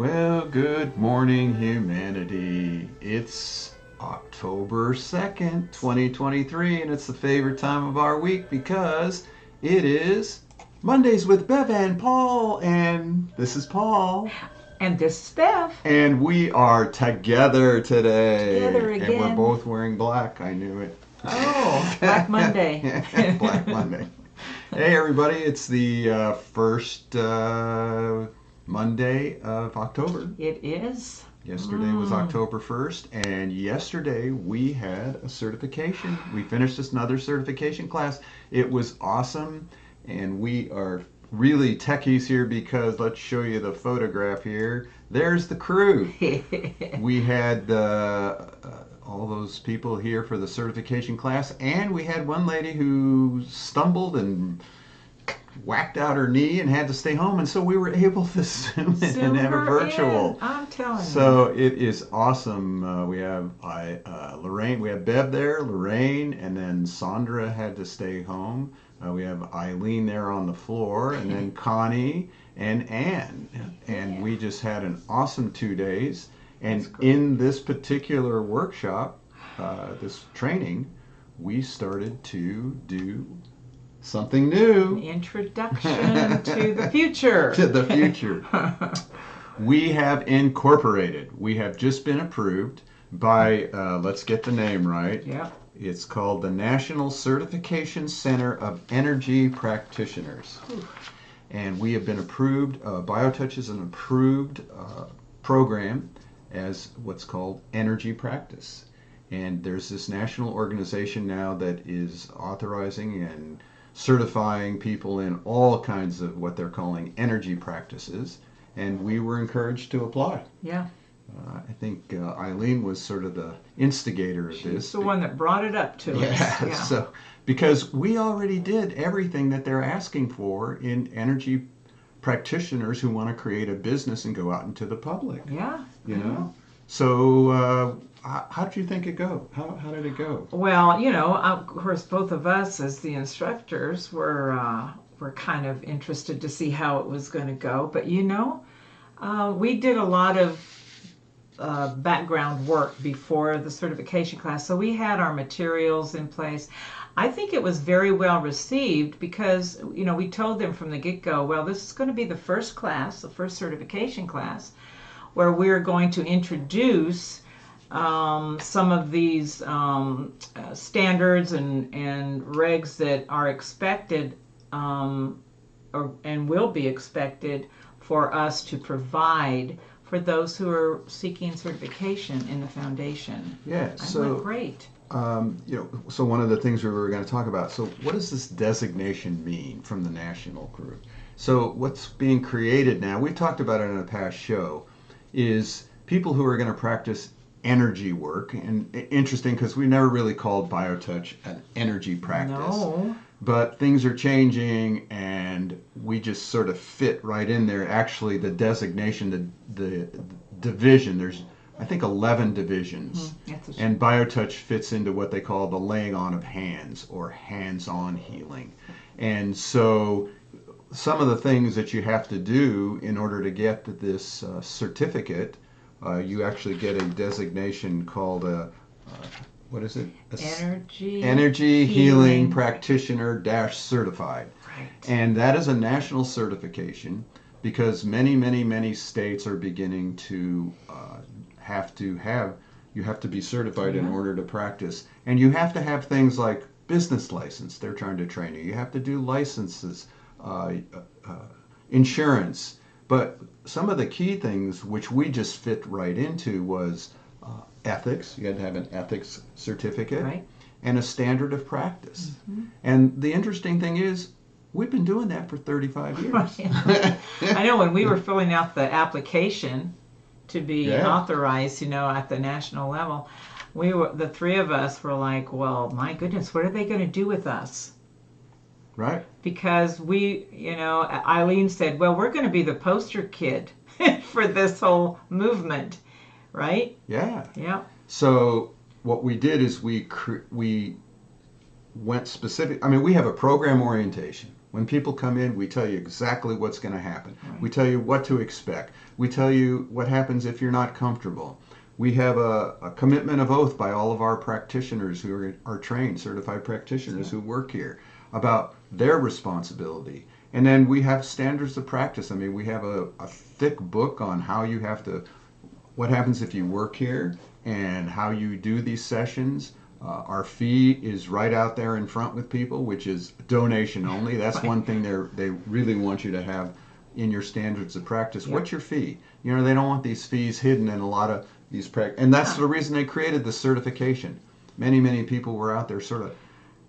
Well, good morning, humanity. It's October 2nd, 2023, and it's the favorite time of our week because it is Mondays with Bev and Paul, and this is Paul. And this is Bev. And we are together today. Together again. And we're both wearing black. I knew it. Oh, Black Monday. Black Monday. Hey, everybody. It's the first Monday of October. It is. Yesterday was October 1st, and yesterday we had a certification. We finished another certification class. It was awesome, and we are really techies here because let's show you the photograph here. There's the crew. We had all those people here for the certification class, and we had one lady who stumbled and whacked out her knee and had to stay home, and so we were able to Zoom in and have a virtual. I'm telling you. So it is awesome. We have Lorraine, we have Bev there, Lorraine, and then Sandra had to stay home. We have Eileen there on the floor, and then Connie and Ann. And we just had an awesome 2 days. And in this particular workshop, this training, we started to do something new. Introduction to the future. To the future. We have incorporated. We have just been approved by, let's get the name right. Yeah. It's called the National Certification Center of Energy Practitioners. And we have been approved. BioTouch is an approved program as what's called energy practice. And there's this national organization now that is authorizing and certifying people in all kinds of what they're calling energy practices, and we were encouraged to apply. Yeah. I think Eileen was sort of the instigator of this. She's the one that brought it up to us. Yeah. So because we already did everything that they're asking for in energy practitioners who want to create a business and go out into the public. Yeah. You know? So how did you think it go? How did it go? Well, of course, both of us as the instructors were kind of interested to see how it was going to go. But, we did a lot of background work before the certification class. So we had our materials in place. I think it was very well received because, we told them from the get-go, well, this is going to be the first class, the first certification class, where we're going to introduce some of these standards and regs that are expected and will be expected for us to provide for those who are seeking certification in the foundation. Yeah, so went great. So one of the things we were going to talk about, so what does this designation mean from the national group? So what's being created now, we've talked about it in a past show, is people who are going to practice energy work. And interesting because we never really called BioTouch an energy practice. No. But things are changing and we just sort of fit right in there. Actually, the designation, the division, there's I think 11 divisions. And BioTouch fits into what they call the laying on of hands or hands-on healing. And so some of the things that you have to do in order to get this certificate, you actually get a designation called what is it? Energy Healing Practitioner Certified. Right. And that is a national certification because many states are beginning to you have to be certified in order to practice. And you have to have things like business license. They're trying to train you. You have to do licenses, insurance. But some of the key things which we just fit right into was ethics. You had to have an ethics certificate, right, and a standard of practice. And the interesting thing is, we've been doing that for 35 years. I know when we were filling out the application to be authorized, at the national level, the three of us were like, well, my goodness, what are they going to do with us? Right. Because Eileen said, well, we're going to be the poster kid for this whole movement. Right? Yeah. Yeah. So what we did is we went specific. I mean, we have a program orientation. When people come in, we tell you exactly what's going to happen. Right. We tell you what to expect. We tell you what happens if you're not comfortable. We have a commitment of oath by all of our practitioners who are trained, certified practitioners who work here, about their responsibility. And then we have standards of practice. I mean, we have a thick book on how you have to, what happens if you work here and how you do these sessions. Our fee is right out there in front with people, which is donation only. That's one thing they really want you to have in your standards of practice. Yep. What's your fee? You know, they don't want these fees hidden in a lot of these and that's the reason they created the certification. Many people were out there sort of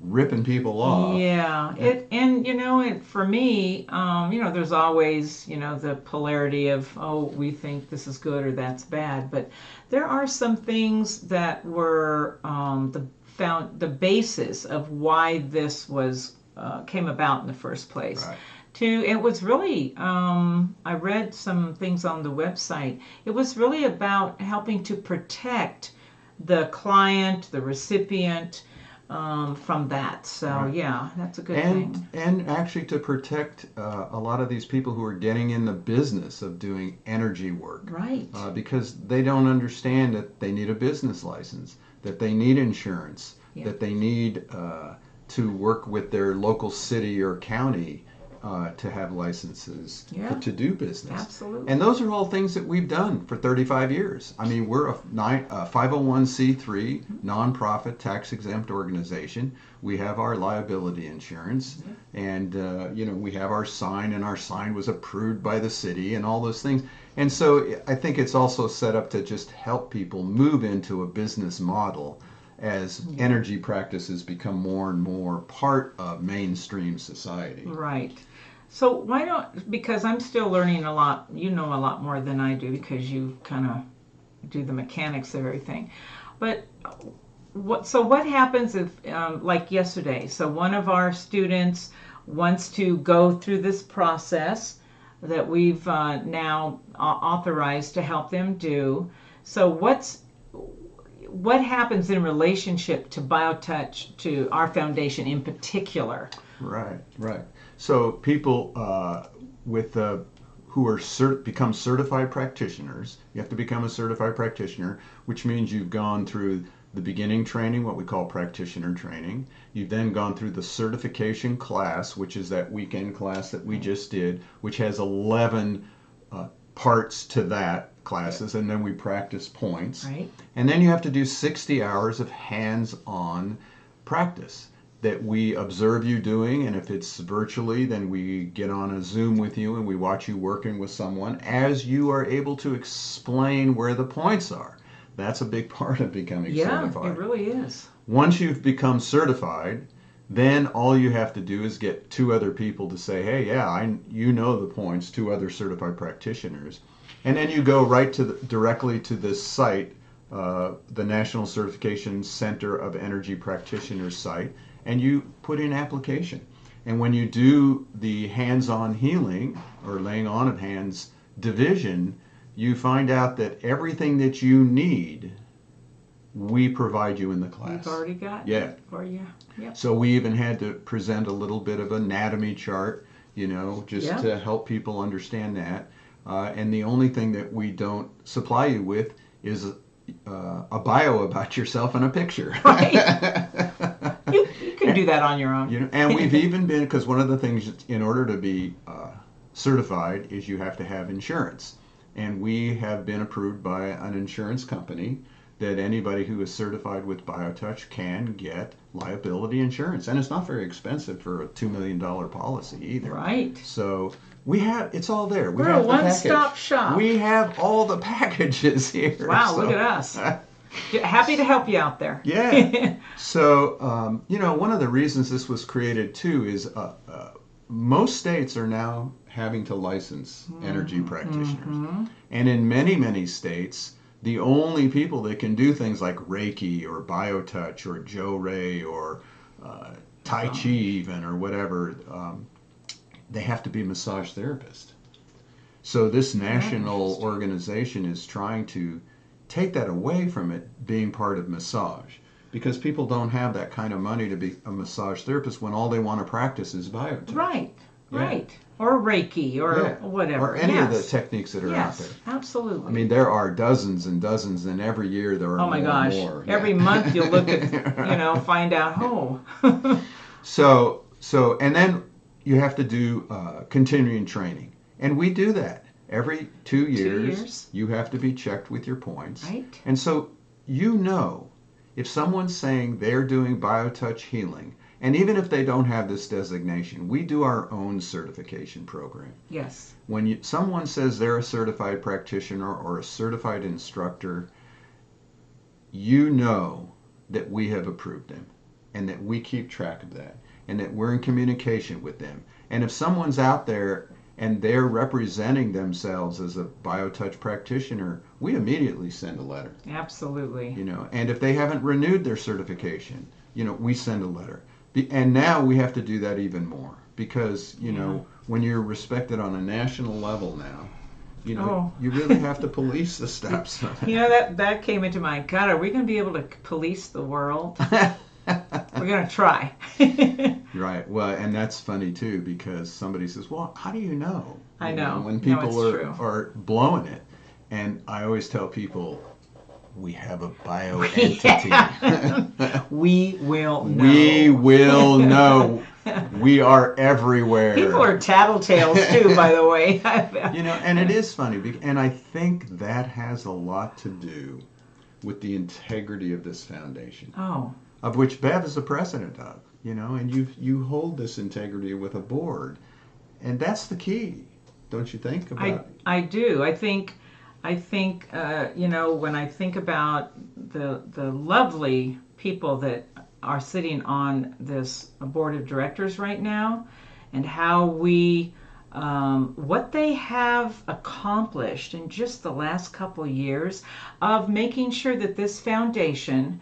ripping people off. Yeah, and you know, for me, you know, there's always, you know, the polarity of, oh, we think this is good or that's bad, but there are some things that were the basis of why this was came about in the first place. Right. It was really, I read some things on the website. It was really about helping to protect the client, the recipient, from that. So right. Yeah, that's a good thing. And actually to protect a lot of these people who are getting in the business of doing energy work. Right. Because they don't understand that they need a business license, that they need insurance, yeah. that they need to work with their local city or county to have licenses to do business. Absolutely. And those are all things that we've done for 35 years. I mean, we're a 501c3 nonprofit tax-exempt organization. We have our liability insurance, and you know, we have our sign, and our sign was approved by the city, and all those things. And so I think it's also set up to just help people move into a business model as energy practices become more and more part of mainstream society. Right. So why don't, because I'm still learning a lot, you know a lot more than I do because you kind of do the mechanics of everything. But what happens if, like yesterday, so one of our students wants to go through this process that we've now authorized to help them do. So what happens in relationship to BioTouch, to our foundation in particular? Right. So people who are become certified practitioners, you have to become a certified practitioner, which means you've gone through the beginning training, what we call practitioner training. You've then gone through the certification class, which is that weekend class that we just did, which has 11 parts to that classes, and then we practice points. Right. And then you have to do 60 hours of hands-on practice that we observe you doing, and if it's virtually, then we get on a Zoom with you and we watch you working with someone as you are able to explain where the points are. That's a big part of becoming certified. Yeah, it really is. Once you've become certified, then all you have to do is get 2 other people to say, hey, yeah, you know the points, 2 other certified practitioners. And then you go right directly to this site, the National Certification Center of Energy Practitioners site, and you put in application. And when you do the hands-on healing or laying on of hands division, you find out that everything that you need, we provide you in the class. We've already got it for you. Yep. So we even had to present a little bit of anatomy chart, you know, just to help people understand that. And the only thing that we don't supply you with is a bio about yourself and a picture. Right. You can do that on your own. You know, and we've even been, because one of the things in order to be certified is you have to have insurance. And we have been approved by an insurance company that anybody who is certified with BioTouch can get liability insurance. And it's not very expensive for a $2 million policy either. Right. So it's all there. We're a one-stop shop. We have all the packages here. Wow, look at us. Happy to help you out there. Yeah. So, you know, one of the reasons this was created too is most states are now having to license energy practitioners. Mm-hmm. And in many states, the only people that can do things like Reiki or BioTouch or Joe Ray or Tai Chi even or whatever, they have to be massage therapists. So this national organization is trying to take that away from it being part of massage. because people don't have that kind of money to be a massage therapist when all they want to practice is biotouch. Right, right. Or Reiki or whatever. Or any of the techniques that are out there. Absolutely. I mean, there are dozens and dozens, and every year there are oh my more gosh. and more. Every month you look at, find out, So, and then you have to do continuing training. And we do that. Every 2 years, you have to be checked with your points. Right. And so, if someone's saying they're doing biotouch healing, and even if they don't have this designation, we do our own certification program. Yes. When someone says they're a certified practitioner or a certified instructor, you know that we have approved them and that we keep track of that and that we're in communication with them. And if someone's out there and they're representing themselves as a biotouch practitioner, we immediately send a letter. Absolutely. And if they haven't renewed their certification, we send a letter. And now we have to do that even more because, when you're respected on a national level now, you really have to police the steps. That came into mind. God, are we going to be able to police the world? We're going to try. Right. Well, and that's funny too because somebody says, well, how do you know? I know. When people are blowing it. And I always tell people, we have a bioentity. We will know. We will know. We are everywhere. People are tattletales too, by the way. And it is funny. And I think that has a lot to do with the integrity of this foundation. Oh. Of which Bev is the president of. And you hold this integrity with a board. And that's the key. Don't you think about it? I do. I think when I think about the lovely people that are sitting on this board of directors right now, and how what they have accomplished in just the last couple years of making sure that this foundation,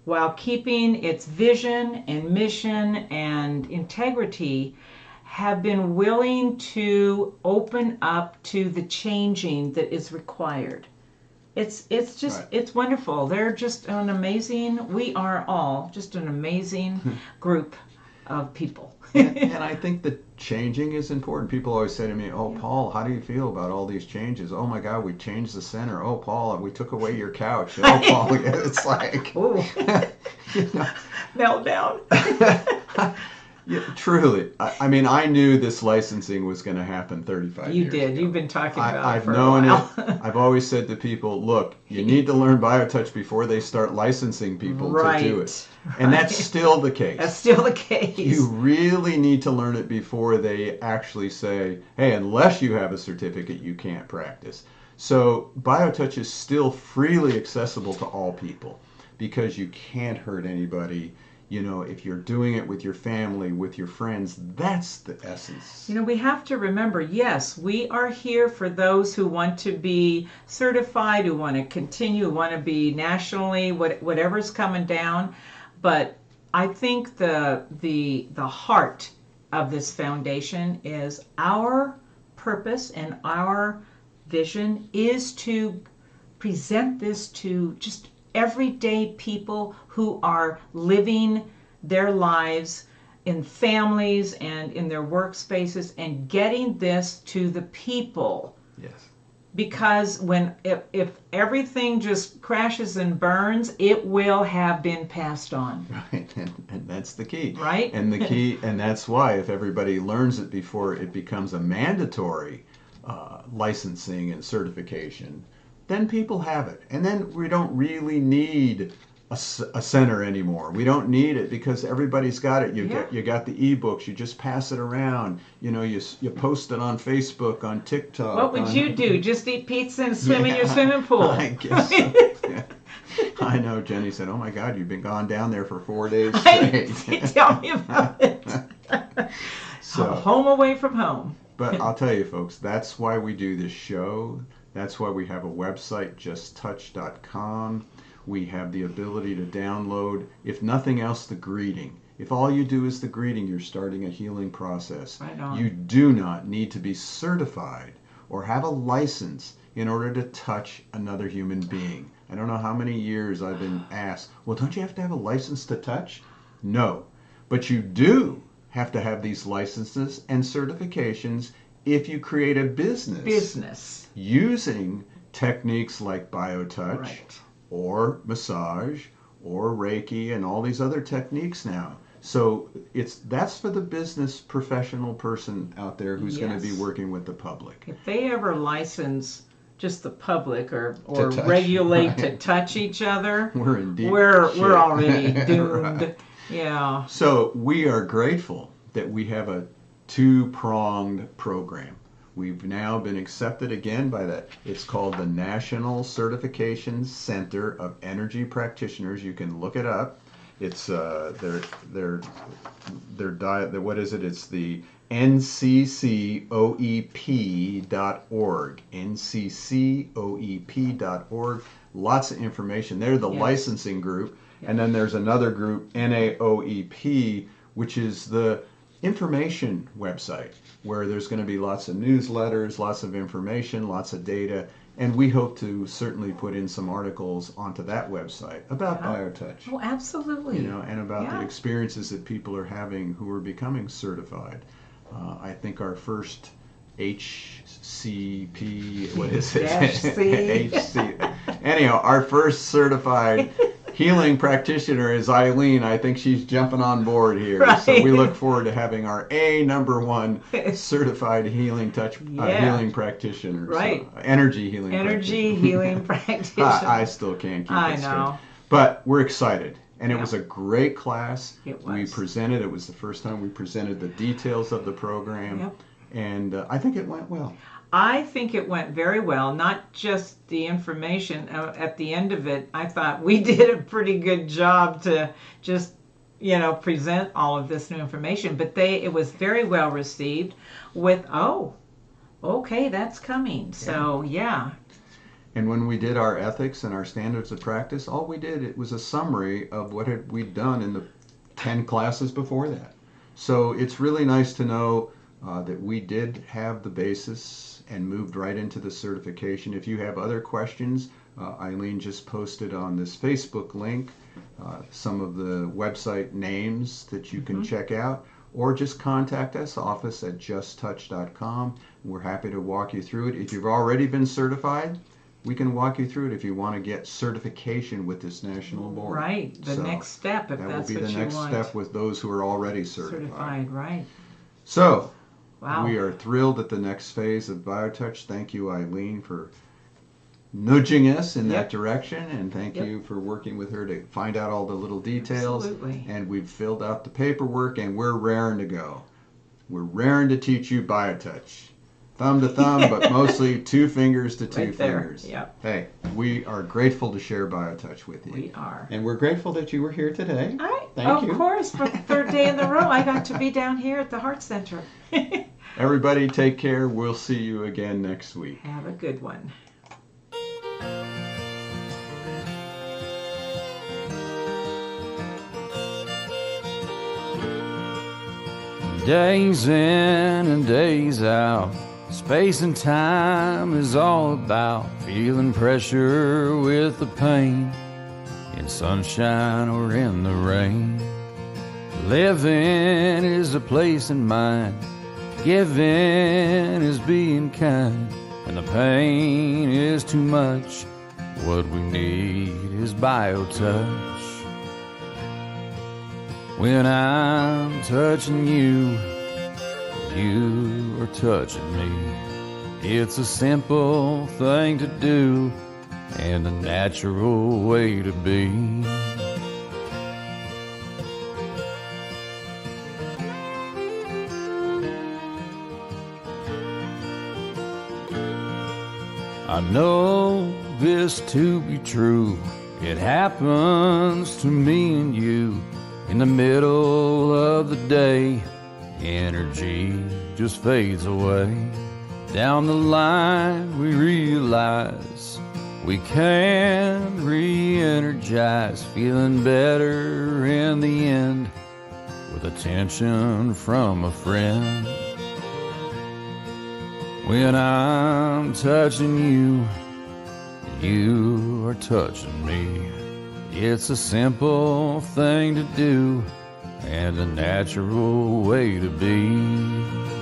while keeping its vision and mission and integrity, have been willing to open up to the changing that is required. It's just right. It's wonderful. They're just we are all just an amazing group of people. and I think the changing is important. People always say to me, oh, Paul, how do you feel about all these changes? Oh my God, we changed the center. Oh, Paul, we took away your couch. Oh, Paul, it's like, meltdown. Yeah, truly. I mean, I knew this licensing was going to happen 35 years ago. You did. You've been talking about it for a while. I've known it. I've always said to people, look, you need to learn biotouch before they start licensing people to do it. And that's still the case. That's still the case. You really need to learn it before they actually say, hey, unless you have a certificate, you can't practice. So biotouch is still freely accessible to all people because you can't hurt anybody. If you're doing it with your family, with your friends, that's the essence. We have to remember, yes, we are here for those who want to be certified, who want to continue, who want to be nationally, whatever's coming down. But I think the heart of this foundation is our purpose and our vision is to present this to just everyday people who are living their lives in families and in their workspaces and getting this to the people. Yes. Because if everything just crashes and burns, it will have been passed on. Right, and that's the key. Right? And the key, and that's why if everybody learns it before it becomes a mandatory licensing and certification, then people have it. And then we don't really need a center anymore. We don't need it because everybody's got it. You got the ebooks. You just pass it around. You post it on Facebook, on TikTok. What would you do? Just eat pizza and swim in your swimming pool? I guess so. Yeah. I know. Jenny said, "Oh my God, you've been gone down there for 4 days straight." Tell me about it. So home away from home. But I'll tell you, folks, that's why we do this show. That's why we have a website, justtouch.com. We have the ability to download, if nothing else, the greeting. If all you do is the greeting, you're starting a healing process. Right on. You do not need to be certified or have a license in order to touch another human being. I don't know how many years I've been asked, well, don't you have to have a license to touch? No, but you do have to have these licenses and certifications if you create a business using techniques like BioTouch, right, or massage or Reiki and all these other techniques now. So that's for the business professional person out there who's going to be working with the public. If they ever license just the public or right, regulate to touch each other, we're in deep we're shit. already doomed. Right. Yeah. So we are grateful that we have a two-pronged program. We've now been accepted again by it's called the National Certification Center of Energy Practitioners. You can look it up. It's their diet. What is it? It's the nccoep.org. nccoep.org. Lots of information. They're the licensing group. And then there's another group, NAOEP, which is the information website, where there's going to be lots of newsletters, lots of information, lots of data. And we hope to certainly put in some articles onto that website about BioTouch. Oh, absolutely. And about the experiences that people are having who are becoming certified. I think our first HCP, what is it? HC. Anyhow, our first certified healing practitioner is Eileen. I think she's jumping on board here. Right. So we look forward to having our #1 certified healing practitioner. Right. So, energy healing practitioner. I still can't keep it straight. I know. But we're excited. And it was a great class. It was. We presented. It was the first time we presented the details of the program. Yep. And I think it went well. I think it went very well, not just the information. At the end of it, I thought we did a pretty good job to just, present all of this new information. But it was very well received with, okay, that's coming. So, yeah. And when we did our ethics and our standards of practice, all we did, it was a summary of what had we done in the 10 classes before that. So it's really nice to know that we did have the basis and moved right into the certification. If you have other questions, Eileen just posted on this Facebook link some of the website names that you can check out, or just contact us, office@justtouch.com. We're happy to walk you through it. If you've already been certified, we can walk you through it if you want to get certification with this national board. Right, the next step, if that's what you want. That will be the next step with those who are already certified. Right. So, wow. We are thrilled at the next phase of BioTouch. Thank you, Eileen, for nudging us in that direction, and thank you for working with her to find out all the little details. Absolutely. And we've filled out the paperwork, and we're raring to go. We're raring to teach you BioTouch. Thumb to thumb, but mostly 2 fingers to 2 fingers. Yep. Hey, we are grateful to share BioTouch with you. We are. And we're grateful that you were here today. Thank you. Of course, for the 3rd day in the row, I got to be down here at the Heart Center. Everybody take care. We'll see you again next week. Have a good one. Days in and days out, space and time is all about feeling pressure with the pain, in sunshine or in the rain. Living is a place in mind, giving is being kind. When the pain is too much, what we need is BioTouch. When I'm touching you, you are touching me. It's a simple thing to do and a natural way to be. I know this to be true. It happens to me and you. In the middle of the day, energy just fades away. Down the line we realize we can re-energize, feeling better in the end with attention from a friend. When I'm touching you, You are touching me. It's a simple thing to do and a natural way to be.